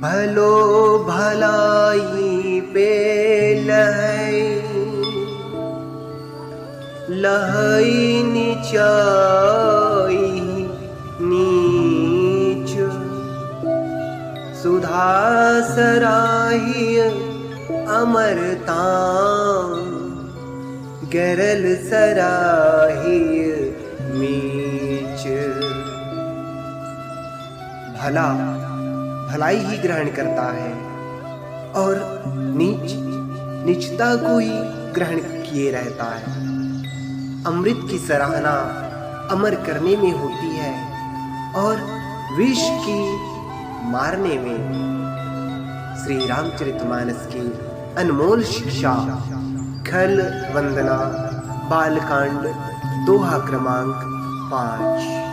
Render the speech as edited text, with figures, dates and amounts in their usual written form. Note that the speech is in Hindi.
भलो भलाई पे लहै, लहै नीचाई नीच। सुधा सराहिय अमरता, गरल सराहिय मीच। भला भलाई ही ग्रहण करता है और नीच नीचता को ही ग्रहण किए रहता है। अमृत की सराहना अमर करने में होती है और विष की मारने में। श्री रामचरितमानस की अनमोल शिक्षा खल वंदना बालकांड दोहा क्रमांक 5।